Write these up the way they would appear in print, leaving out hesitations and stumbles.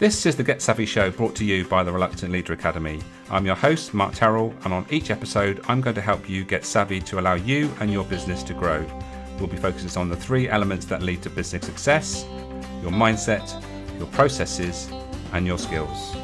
This is the Get Savvy Show, brought to you by the Reluctant Leader Academy. I'm your host, Marc Champagne, and on each episode, I'm going to help you get savvy to allow you and your business to grow. We'll be focusing on the three elements that lead to business success: your mindset, your processes, and your skills.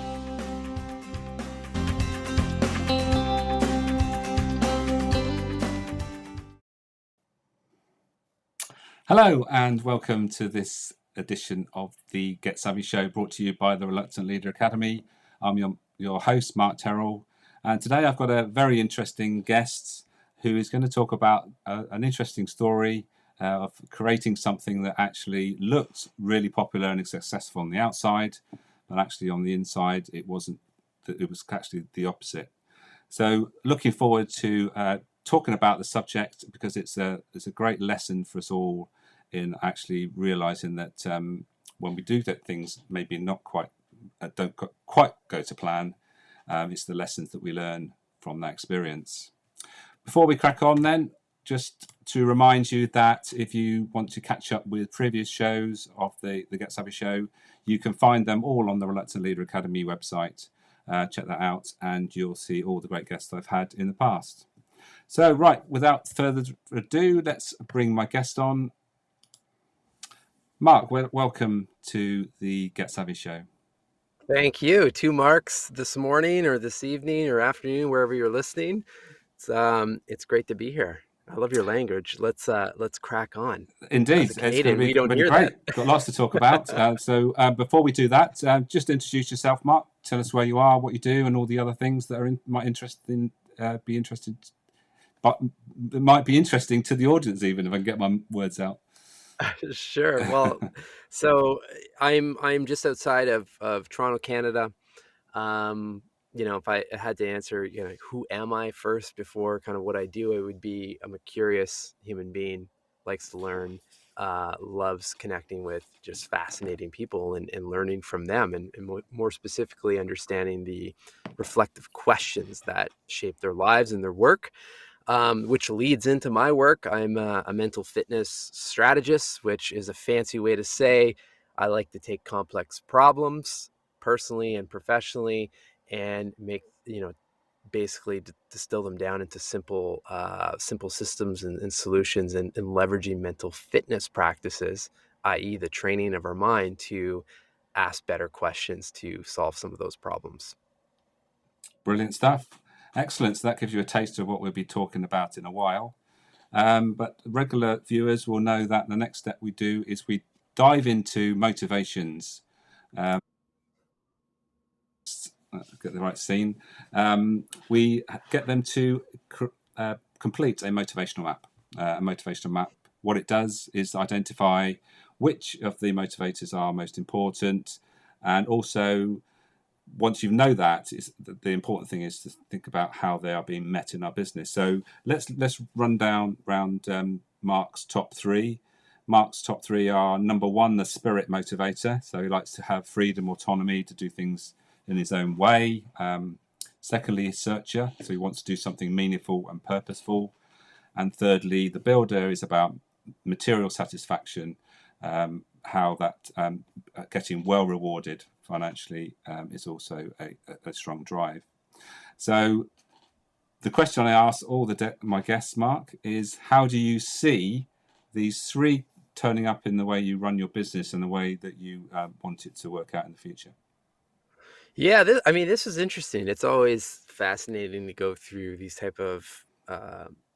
Hello, and welcome to this edition of the Get Savvy Show, brought to you by the Reluctant Leader Academy. I'm your host, Marc Champagne, and today I've got a very interesting guest who is going to talk about an interesting story of creating something that actually looked really popular and successful on the outside, but actually on the inside it wasn't. It was actually the opposite. So looking forward to talking about the subject, because it's a great lesson for us all in actually realizing that when we do get things maybe not quite don't quite go to plan, it's the lessons that we learn from that experience. Before we crack on, then, just to remind you that if you want to catch up with previous shows of the Get Savvy Show, you can find them all on the Reluctant Leader Academy website. Check that out and you'll see all the great guests I've had in the past. So, right, without further ado, let's bring my guest on. Marc, welcome to the Get Savvy Show. Thank you. 2 Marks this morning or this evening or afternoon, wherever you're listening. It's great to be here. I love your language. Let's crack on. Indeed, As a Canadian, we don't really hear great. that. Got lots to talk about. So before we do that, just introduce yourself, Marc. Tell us where you are, what you do, and all the other things that be interested. But it might be interesting to the audience, even if I can get my words out. Sure. Well, so I'm just outside of Toronto, Canada. If I had to answer, who am I first before kind of what I do, it would be I'm a curious human being, likes to learn, loves connecting with just fascinating people and learning from them, and more specifically understanding the reflective questions that shape their lives and their work. Which leads into my work. I'm a mental fitness strategist, which is a fancy way to say I like to take complex problems personally and professionally and make, basically distill them down into simple systems and solutions, and leveraging mental fitness practices, i.e. the training of our mind to ask better questions to solve some of those problems. Brilliant stuff. Excellent. So that gives you a taste of what we'll be talking about in a while. But regular viewers will know that the next step we do is we dive into motivations. Get the right scene. We get them to complete a motivational map. What it does is identify which of the motivators are most important, and also, once you know that, the important thing is to think about how they are being met in our business. So let's run down around Marc's top three. Marc's top three are: number one, the spirit motivator. So he likes to have freedom, autonomy to do things in his own way. Secondly, searcher. So he wants to do something meaningful and purposeful. And thirdly, the builder is about material satisfaction, how that getting well rewarded financially is also a strong drive. So the question I ask all my guests, Marc, is how do you see these three turning up in the way you run your business and the way that you want it to work out in the future? Yeah, this is interesting. It's always fascinating to go through these type of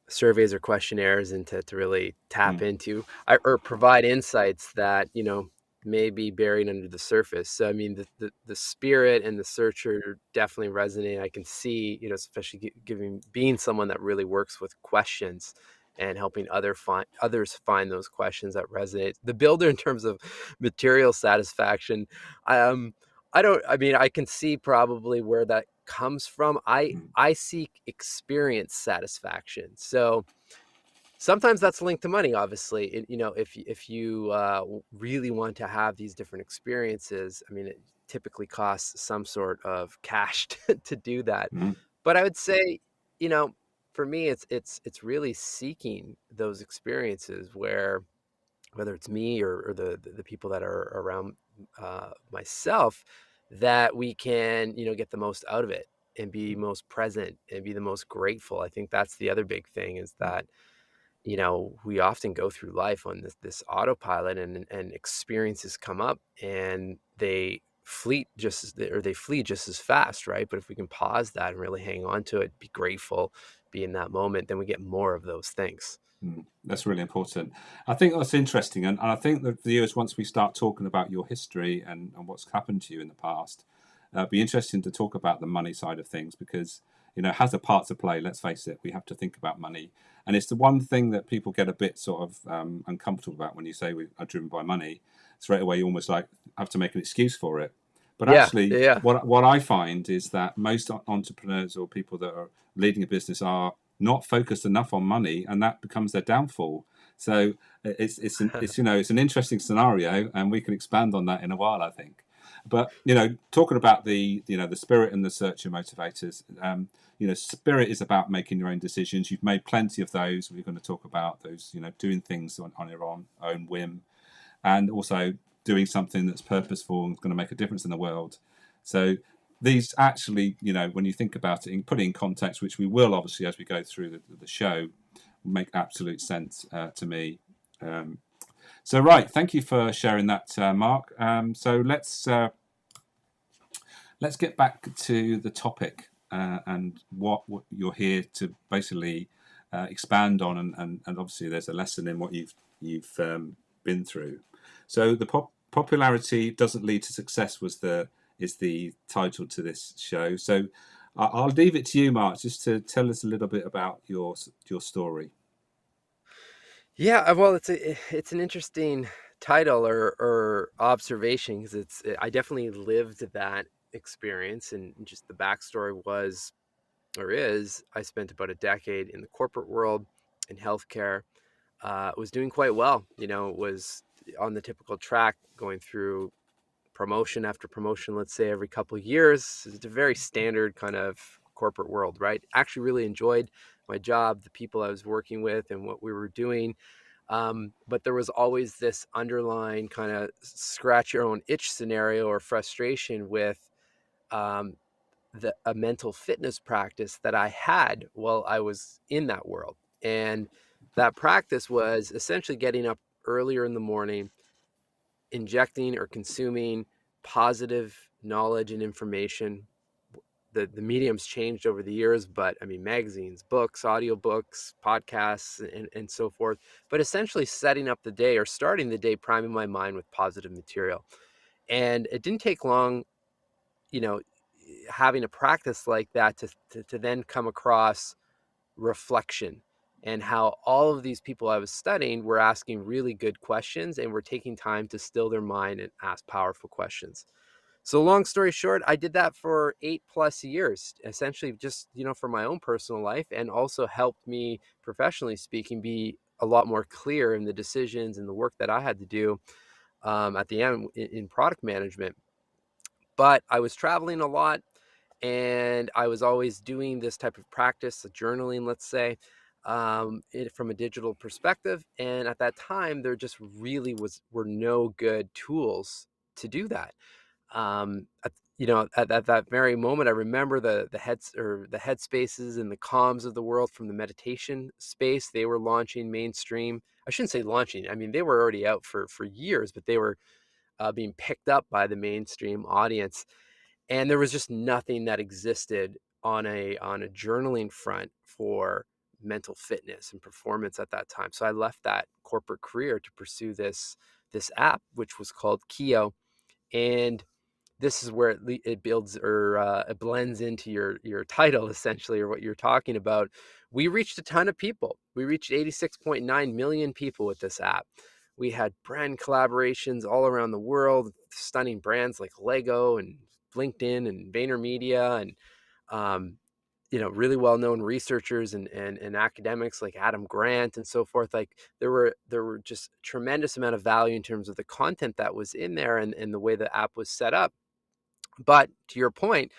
surveys or questionnaires and to really tap into or provide insights that may be buried under the surface. So I mean, the spirit and the searcher definitely resonate. I can see, especially being someone that really works with questions and helping others find those questions that resonate. The builder, in terms of material satisfaction, I can see probably where that comes from. I seek experience satisfaction. So sometimes that's linked to money, obviously. If you really want to have these different experiences, I mean, it typically costs some sort of cash to do that. But I would say, for me, it's really seeking those experiences where, whether it's me or the people that are around myself, that we can, get the most out of it and be most present and be the most grateful. I think that's the other big thing is Mm, that, we often go through life on this autopilot, and experiences come up and they flee just as fast, right? But if we can pause that and really hang on to it, be grateful, be in that moment, then we get more of those things. that's really important. I think that's interesting, and I think that the viewers, once we start talking about your history and what's happened to you in the past, it'd be interesting to talk about the money side of things because it has a part to play. Let's face it, we have to think about money, and it's the one thing that people get a bit sort of uncomfortable about when you say we are driven by money. Straight away, you almost like have to make an excuse for it. But Yeah, actually, yeah. what I find is that most entrepreneurs or people that are leading a business are not focused enough on money, and that becomes their downfall. So it's an interesting scenario, and we can expand on that in a while, I think. But talking about the spirit and the search of motivators, spirit is about making your own decisions. You've made plenty of those. We're going to talk about those. Doing things on your own whim, and also doing something that's purposeful and going to make a difference in the world. So these actually, when you think about it and put it in context, which we will obviously as we go through the show, make absolute sense to me. Um, so right, thank you for sharing that, Mark. So let's get back to the topic and what you're here to basically expand on, and obviously there's a lesson in what you've been through. So the popularity doesn't lead to success is the title to this show. So I'll leave it to you, Mark, just to tell us a little bit about your story. Yeah, well, it's an interesting title or observation because I definitely lived that experience, and just the backstory was or is I spent about a decade in the corporate world in healthcare. Was doing quite well, was on the typical track, going through promotion after promotion, let's say every couple of years. It's a very standard kind of corporate world, right? Actually, really enjoyed my job, the people I was working with, and what we were doing. But there was always this underlying kind of scratch your own itch scenario or frustration with um, a mental fitness practice that I had while I was in that world. And that practice was essentially getting up earlier in the morning, injecting or consuming positive knowledge and information. The medium's changed over the years, but I mean, magazines, books, audiobooks, podcasts, and so forth. But essentially setting up the day or starting the day, priming my mind with positive material. And it didn't take long, you know, having a practice like that to then come across reflection and how all of these people I was studying were asking really good questions and were taking time to still their mind and ask powerful questions. So long story short, I did that for 8+ years, essentially just, for my own personal life, and also helped me professionally speaking be a lot more clear in the decisions and the work that I had to do at the end in product management. But I was traveling a lot and I was always doing this type of practice, journaling, let's say, from a digital perspective. And at that time, there just really were no good tools to do that. At that very moment, I remember the headspaces and the calms of the world from the meditation space. They were launching mainstream. I shouldn't say launching. I mean, they were already out for years, but they were being picked up by the mainstream audience, and there was just nothing that existed on a journaling front for mental fitness and performance at that time. So I left that corporate career to pursue this app, which was called Keo. And this is where it builds or it blends into your title, essentially, or what you're talking about. We reached a ton of people. We reached 86.9 million people with this app. We had brand collaborations all around the world, stunning brands like Lego and LinkedIn and VaynerMedia, and really well-known researchers and academics like Adam Grant and so forth. Like there were just tremendous amount of value in terms of the content that was in there and the way the app was set up. But to your point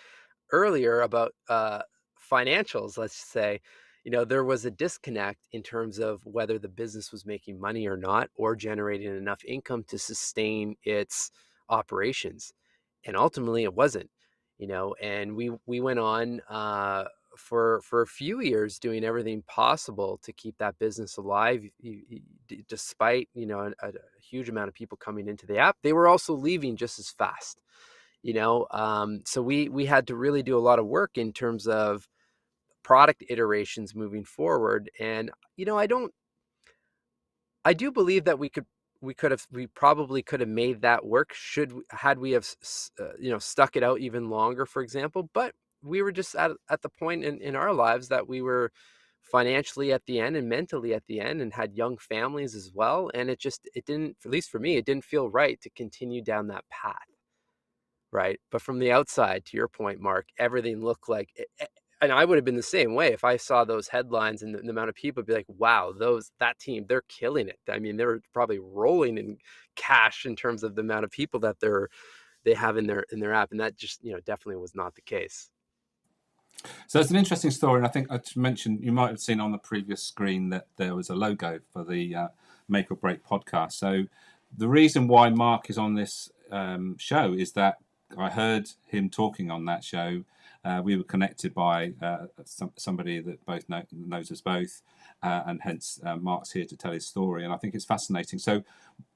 earlier about financials, let's say, there was a disconnect in terms of whether the business was making money or not, or generating enough income to sustain its operations. and ultimately it wasn't, and we went on for a few years doing everything possible to keep that business alive. Despite a huge amount of people coming into the app, they were also leaving just as fast. So we had to really do a lot of work in terms of product iterations moving forward. And I do believe that we probably could have made that work had we have stuck it out even longer, for example. But we were just at the point in our lives that we were financially at the end and mentally at the end, and had young families as well. And it didn't, at least for me, it didn't feel right to continue down that path. Right. But from the outside, to your point, Mark, everything looked like and I would have been the same way if I saw those headlines, and the amount of people be like, wow, that team, they're killing it. I mean, they're probably rolling in cash in terms of the amount of people that they have in their app. And that just, definitely was not the case. So it's an interesting story, and I think I mentioned, you might have seen on the previous screen that there was a logo for the Make or Break podcast. So the reason why Mark is on this show is that I heard him talking on that show. We were connected by somebody that both knows us both, and hence Mark's here to tell his story. And I think it's fascinating. So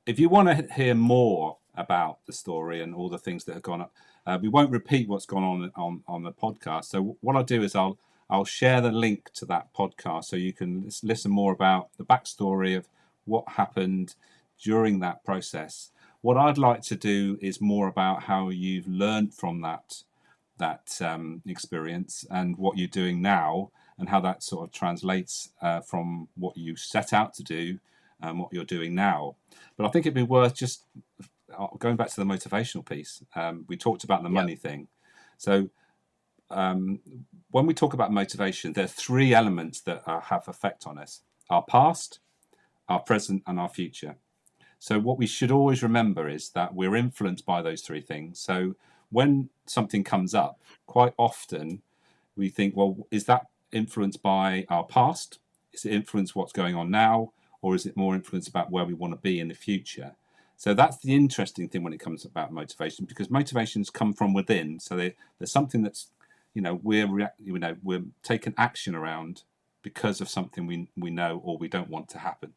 if you want to hear more about the story and all the things that have gone up, we won't repeat what's gone on the podcast. So what I'll do is I'll share the link to that podcast so you can listen more about the backstory of what happened during that process. What I'd like to do is more about how you've learned from that experience and what you're doing now, and how that sort of translates from what you set out to do and what you're doing now. But I think it'd be worth just going back to the motivational piece. We talked about the money thing. So when we talk about motivation, there are three elements that have effect on us: our past, our present, and our future. So what we should always remember is that we're influenced by those three things. So when something comes up, quite often we think, well, is that influenced by our past? Is it influenced what's going on now? Or is it more influenced about where we want to be in the future? So that's the interesting thing when it comes about motivation, because motivations come from within. So there's something that's, we're taking action around because of something we know or we don't want to happen.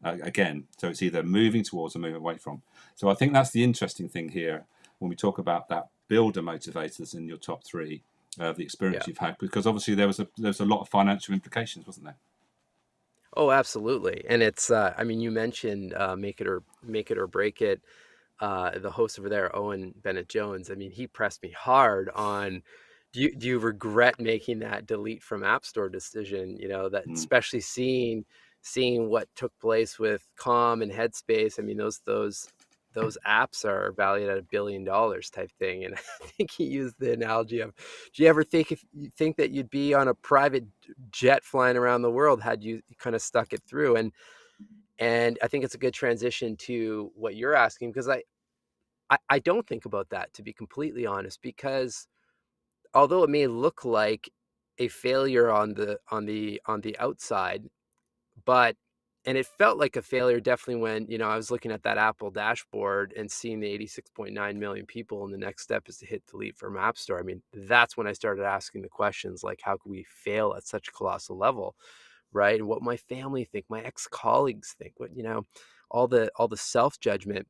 Again, so it's either moving towards or moving away from. So I think that's the interesting thing here when we talk about that builder motivators in your top three, the experience you've had, because obviously there was a lot of financial implications, wasn't there? Oh, absolutely. And it's, I mean, you mentioned Make It or Break It. The host over there, Owen Bennett Jones, I mean, he pressed me hard on, do you regret making that delete from App Store decision? That especially seeing what took place with Calm and Headspace. I mean, those apps are valued at $1 billion type thing. And I think he used the analogy of, do you ever think if you think that you'd be on a private jet flying around the world had you kind of stuck it through? And I think it's a good transition to what you're asking, because I don't think about that, to be completely honest, because although it may look like a failure on the outside, but and it felt like a failure definitely when, I was looking at that Apple dashboard and seeing the 86.9 million people, and the next step is to hit delete from App Store. I mean, that's when I started asking the questions like, how could we fail at such a colossal level, right? And what my family think, my ex-colleagues think, all the self-judgment.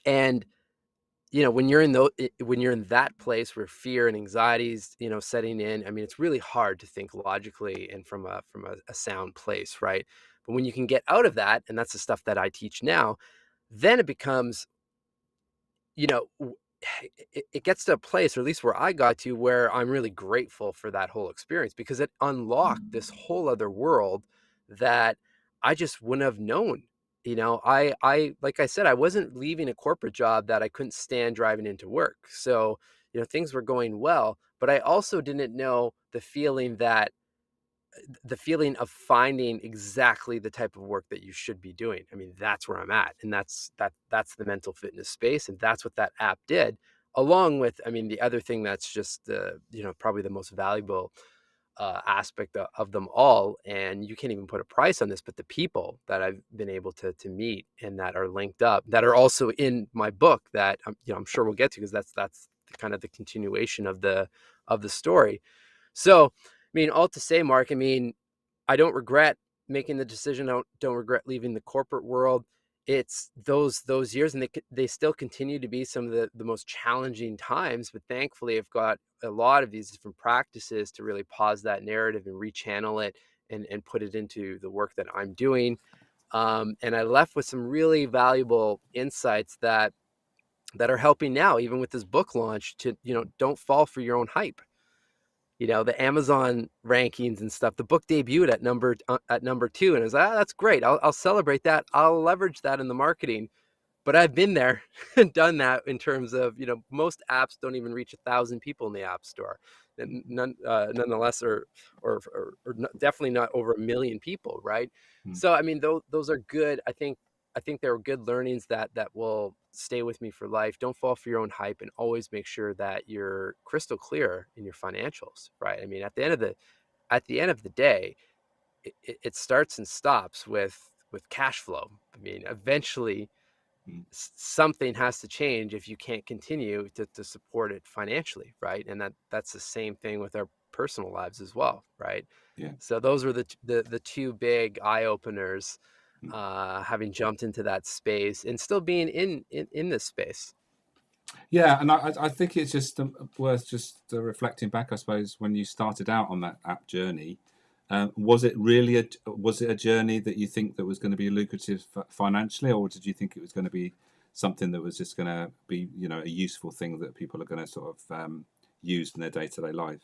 And when you're in that place where fear and anxieties, setting in, I mean, it's really hard to think logically and from a sound place, right? But when you can get out of that, and that's the stuff that I teach now, then it becomes, you know, w- it gets to a place, or at least where I got to, where I'm really grateful for that whole experience, because it unlocked this whole other world that I just wouldn't have known. I like I said, I wasn't leaving a corporate job that I couldn't stand driving into work. So, things were going well, but I also didn't know the feeling of finding exactly the type of work that you should be doing. I mean, that's where I'm at. And that's the mental fitness space. And that's what that app did, along with, I mean, the other thing that's just probably the most valuable aspect of them all. And you can't even put a price on this, but the people that I've been able to meet and that are linked up, that are also in my book, that I'm sure we'll get to, because that's kind of the continuation of the story. So, I mean, all to say, Mark, I mean, I don't regret making the decision. I don't regret leaving the corporate world. It's those years, and they still continue to be some of the most challenging times. But thankfully, I've got a lot of these different practices to really pause that narrative and rechannel it and put it into the work that I'm doing. And I left with some really valuable insights that are helping now, even with this book launch. To don't fall for your own hype. The Amazon rankings and stuff. The book debuted at number 2, and I was like, that's great. I'll celebrate that. I'll leverage that in the marketing. But I've been there and done that in terms of, most apps don't even reach 1,000 people in the App Store, and nonetheless, or definitely not over 1 million people, right? Mm. So I mean, those are good. I think there are good learnings that will stay with me for life. Don't fall for your own hype, and always make sure that you're crystal clear in your financials, right? I mean, at the end of the day, it starts and stops with cash flow. I mean, eventually Mm. something has to change if you can't continue to support it financially, right? And that's the same thing with our personal lives as well, right? Yeah. So those were the two big eye openers, Mm. having jumped into that space and still being in this space. Yeah, and I think it's just worth just reflecting back, I suppose, when you started out on that app journey. Was it really a journey that you think that was going to be lucrative financially, or did you think it was going to be something that was just going to be, a useful thing that people are going to sort of use in their day-to-day life?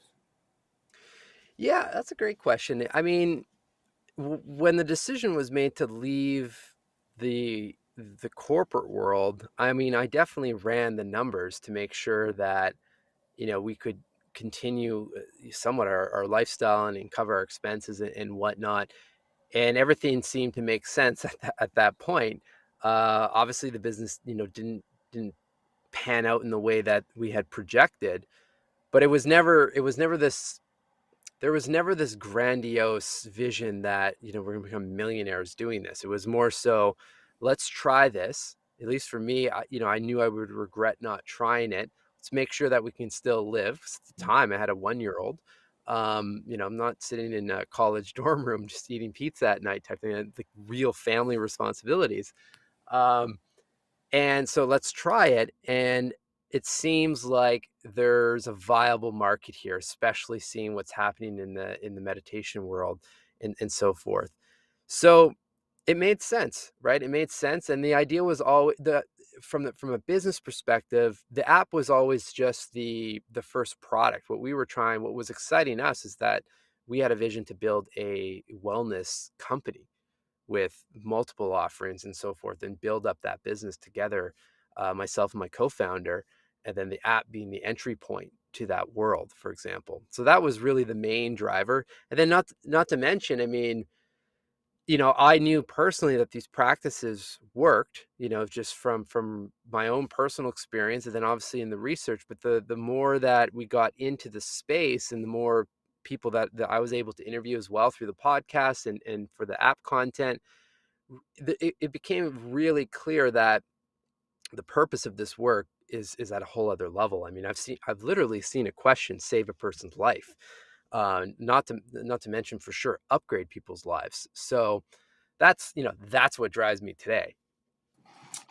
Yeah, that's a great question. I mean, when the decision was made to leave the corporate world, I mean, I definitely ran the numbers to make sure that we could continue somewhat our lifestyle and cover our expenses and whatnot. And everything seemed to make sense at that point. Obviously, the business, didn't pan out in the way that we had projected, but it was never this. There was never this grandiose vision that we're going to become millionaires doing this. It was more so, let's try this. At least for me, I knew I would regret not trying it. Let's make sure that we can still live. 'Cause at the time, I had a 1-year-old. I'm not sitting in a college dorm room just eating pizza at night type thing. I had, like, real family responsibilities. Um, and so let's try it. And it seems like there's a viable market here, especially seeing what's happening in the meditation world and so forth. So it made sense, right? It made sense. And the idea was always from a business perspective, the app was always just the first product. What was exciting us is that we had a vision to build a wellness company with multiple offerings and so forth, and build up that business together, myself and my co-founder, and then the app being the entry point to that world, for example. So that was really the main driver. And then not to mention, I mean, I knew personally that these practices worked, just from my own personal experience, and then obviously in the research. But the more that we got into the space, and the more people that I was able to interview as well through the podcast and for the app content, it became really clear that the purpose of this work is at a whole other level. I mean, I've literally seen a question save a person's life, not to mention, for sure, upgrade people's lives. So that's what drives me today.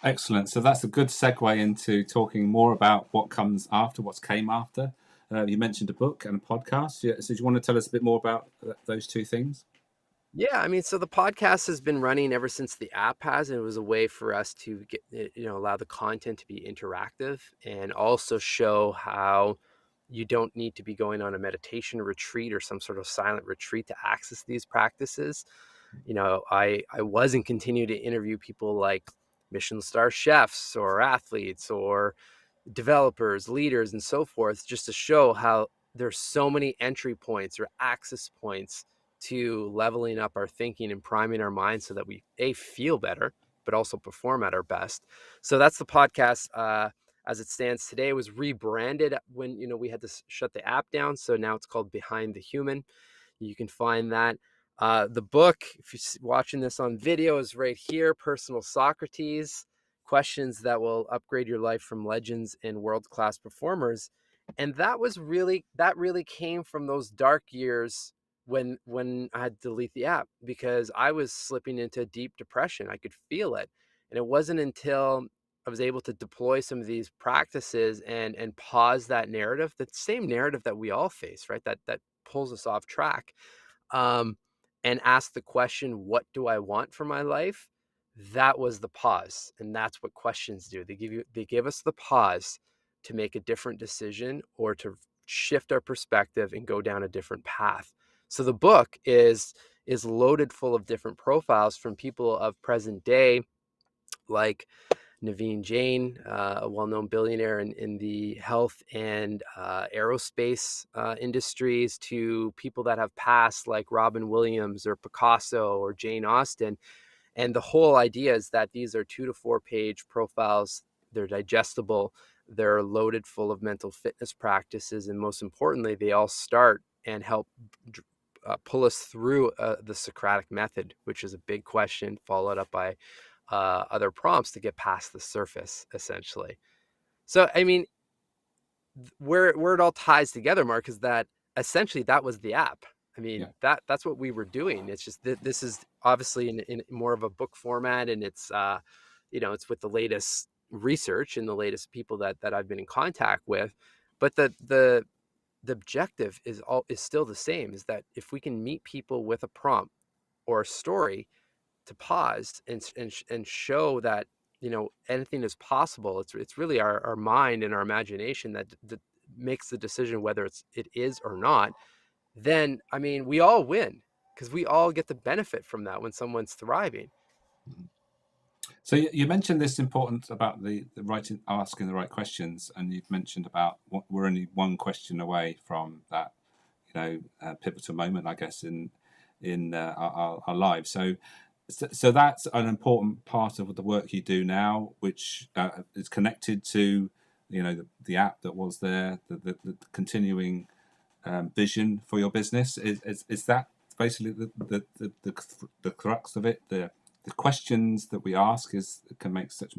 Excellent. So that's a good segue into talking more about what comes after, what's came after. You mentioned a book and a podcast. Yeah, so do you want to tell us a bit more about those two things? Yeah, I mean, so the podcast has been running ever since the app has, and it was a way for us to allow the content to be interactive, and also show how you don't need to be going on a meditation retreat or some sort of silent retreat to access these practices. I wasn't continue to interview people like Michelin star chefs or athletes or developers, leaders, and so forth, just to show how there's so many entry points or access points to leveling up our thinking and priming our minds so that we feel better, but also perform at our best. So that's the podcast. As it stands today, it was rebranded when we had to shut the app down, so now it's called Behind the Human. You can find that. The book, if you're watching this on video, is right here, Personal Socrates, questions that will upgrade your life from legends and world-class performers. And that really came from those dark years when I had to delete the app, because I was slipping into deep depression. I could feel it. And it wasn't until I was able to deploy some of these practices and pause that narrative, the same narrative that we all face, right? That pulls us off track. Um, and ask the question, what do I want for my life? That was the pause. And that's what questions do. They give us the pause to make a different decision or to shift our perspective and go down a different path. So the book is loaded full of different profiles from people of present day, like Naveen Jain, a well-known billionaire in the health and aerospace industries, to people that have passed, like Robin Williams or Picasso or Jane Austen. And the whole idea is that these are 2 to 4 page profiles. They're digestible. They're loaded full of mental fitness practices. And most importantly, they all start and help pull us through the Socratic method, which is a big question, followed up by other prompts to get past the surface, essentially. So, I mean, where it all ties together, Mark, is that essentially that was the app. I Yeah. mean, that's what we were doing. It's just that this is obviously in more of a book format, and it's it's with the latest research and the latest people that I've been in contact with. But the objective is still the same: is that if we can meet people with a prompt or a story to pause and show that anything is possible. It's really our mind and our imagination that makes the decision whether it is or not. Then, I mean, we all win, because we all get the benefit from that when someone's thriving. So you mentioned this importance about the writing, asking the right questions, and you've mentioned about we're only one question away from that, pivotal moment, I guess, in our lives. So that's an important part of the work you do now, which is connected to the app that was there, the continuing vision for your business. Is that basically the crux of it? The questions that we ask can make such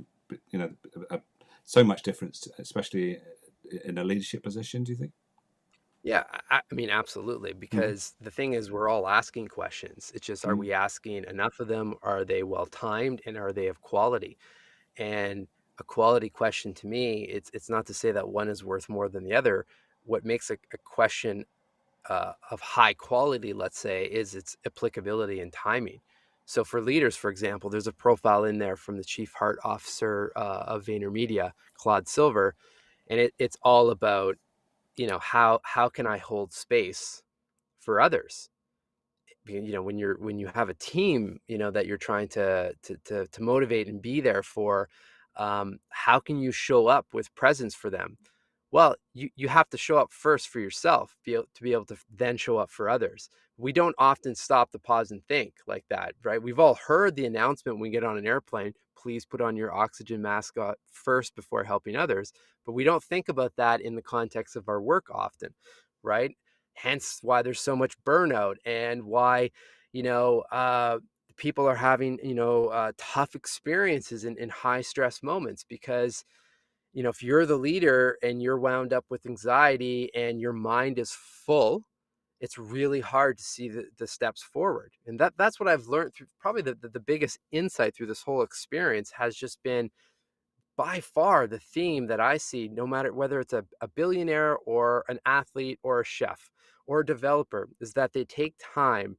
a, so much difference, especially in a leadership position. Do you think? Yeah, I mean, absolutely. Mm, Because the thing is, we're all asking questions. It's just, are mm, we asking enough of them? Are they well timed, and are they of quality? And a quality question, to me, it's not to say that one is worth more than the other. What makes a question of high quality, let's say, is its applicability and timing. So for leaders, for example, there's a profile in there from the chief heart officer of VaynerMedia, Claude Silver, and it's all about how can I hold space for others. When you have a team that you're trying to motivate and be there for, how can you show up with presence for them? Well, you have to show up first for yourself, to be able to then show up for others. We don't often stop to pause and think like that, right? We've all heard the announcement when we get on an airplane: please put on your oxygen mask first before helping others. But we don't think about that in the context of our work often, right? Hence why there's so much burnout, and why you know uh, people are having tough experiences in high stress moments, because if you're the leader and you're wound up with anxiety and your mind is full, it's really hard to see the steps forward. And that's what I've learned through, probably the biggest insight through this whole experience has just been, by far, the theme that I see, no matter whether it's a billionaire or an athlete or a chef or a developer, is that they take time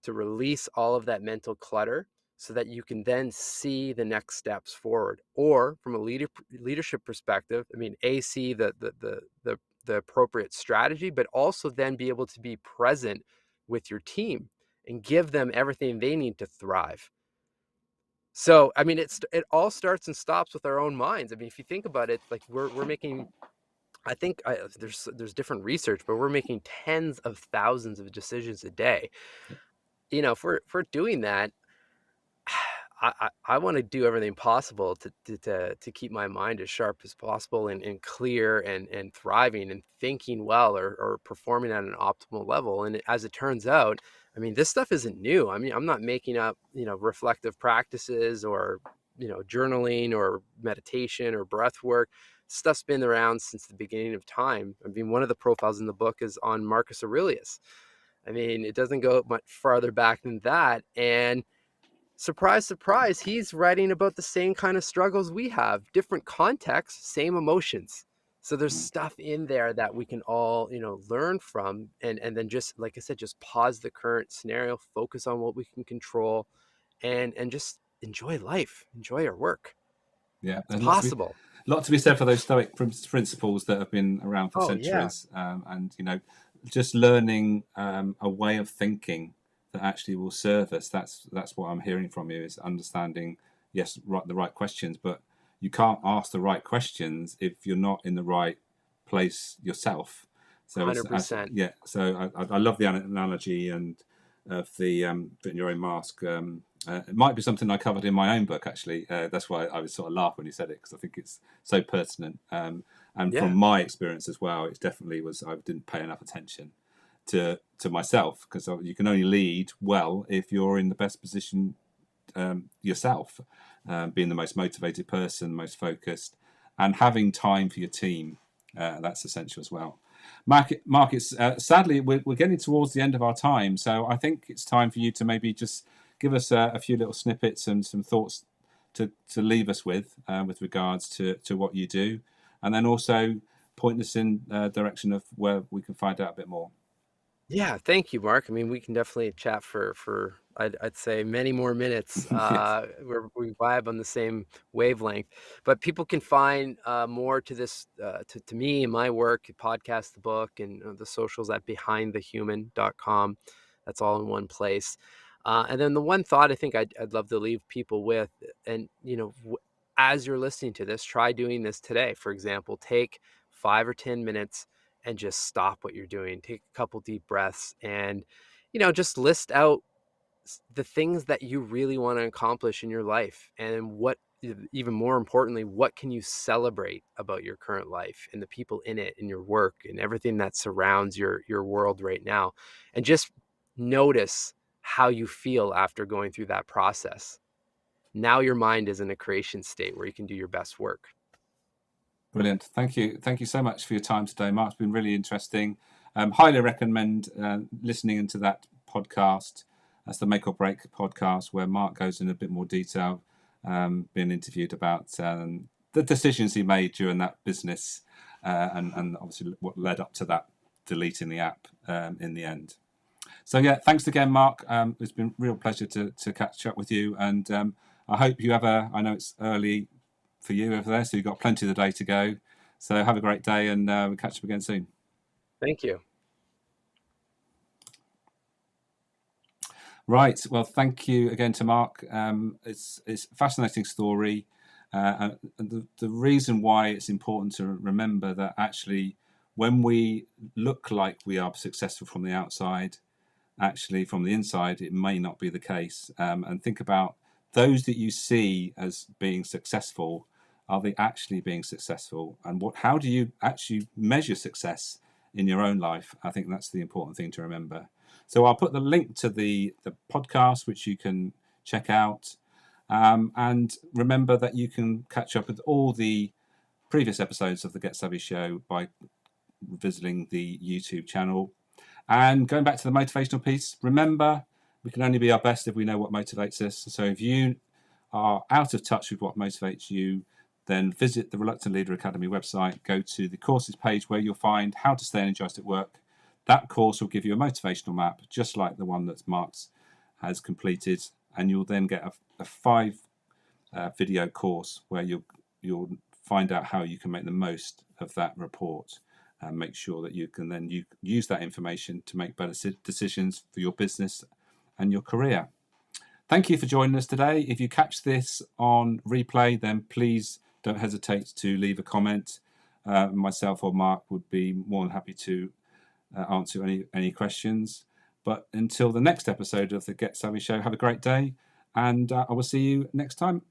to release all of that mental clutter so that you can then see the next steps forward. Or from a leadership perspective, I mean, see the appropriate strategy, but also then be able to be present with your team and give them everything they need to thrive. So, I mean, it all starts and stops with our own minds. I mean, if you think about it, like we're making, I think there's different research, but we're making tens of thousands of decisions a day. yeah. If we're doing that, I want to do everything possible to keep my mind as sharp as possible and clear and thriving and thinking well or performing at an optimal level. And as it turns out, I mean, this stuff isn't new. I mean, I'm not making up, reflective practices or, journaling or meditation or breath work. Stuff's been around since the beginning of time. I mean, one of the profiles in the book is on Marcus Aurelius. I mean, it doesn't go much farther back than that. And surprise, surprise, he's writing about the same kind of struggles we have, different contexts, same emotions. So there's Mm. stuff in there that we can all, learn from, and then just like I said, just pause the current scenario, focus on what we can control, and just enjoy life, enjoy our work. Yeah, It's there's possible. lot to be said for those Stoic principles that have been around for Oh yeah, centuries, and just learning a way of thinking that actually will serve us. That's what I'm hearing from you, is understanding. Yes, right, the right questions, but you can't ask the right questions if you're not in the right place yourself. So it's 100%. yeah. So I love the analogy and of the putting your own mask. It might be something I covered in my own book, actually. That's why I was sort of laugh when you said it, because I think it's so pertinent. And from Yeah, my experience as well, it definitely was. I didn't pay enough attention to myself, because you can only lead well if you're in the best position yourself, being the most motivated person, most focused, and having time for your team. That's essential as well. Mark, it's sadly we're getting towards the end of our time, so I think it's time for you to maybe just give us a few little snippets and some thoughts to leave us with regards to what you do, and then also point us in direction of where we can find out a bit more. yeah. Thank you, Mark. I mean, we can definitely chat for I'd say many more minutes. Yes, Where we vibe on the same wavelength, but people can find more to this to me and my work, podcast, the book, and the socials at behindthehuman.com. That's all in one place. And then the one thought I think I'd love to leave people with, and as you're listening to this, try doing this today. For example, take 5 or 10 minutes and just stop what you're doing. Take a couple deep breaths and, just list out the things that you really want to accomplish in your life. And even more importantly, what can you celebrate about your current life and the people in it and your work and everything that surrounds your world right now. And just notice how you feel after going through that process. Now your mind is in a creation state where you can do your best work. brilliant. Thank you so much for your time today, Mark. It's been really interesting. Highly recommend listening into that podcast. That's the Make or Break podcast, where Mark goes in a bit more detail, being interviewed about the decisions he made during that business, and obviously what led up to that deleting the app in the end. So yeah, thanks again, Mark. It's been a real pleasure to catch up with you, and I hope you have I know it's early for you over there, so you've got plenty of the day to go. So have a great day, and we'll catch up again soon. Thank you. Right. Well, thank you again to Mark. It's a fascinating story. And the reason why it's important to remember that actually, when we look like we are successful from the outside, actually from the inside, it may not be the case. And think about those that you see as being successful. Are they actually being successful? And how do you actually measure success in your own life? I think that's the important thing to remember. So I'll put the link to the podcast, which you can check out. And remember that you can catch up with all the previous episodes of the Get Savvy Show by visiting the YouTube channel. And going back to the motivational piece, remember, we can only be our best if we know what motivates us. So if you are out of touch with what motivates you, then visit the Reluctant Leader Academy website, go to the courses page where you'll find how to stay energized at work. That course will give you a motivational map, just like the one that Mark's has completed, and you'll then get a 5 video course where you'll find out how you can make the most of that report and make sure that you can then use that information to make better decisions for your business and your career. Thank you for joining us today. If you catch this on replay, then please don't hesitate to leave a comment. Myself or Mark would be more than happy to answer any questions. But until the next episode of the Get Savvy Show, have a great day, and I will see you next time.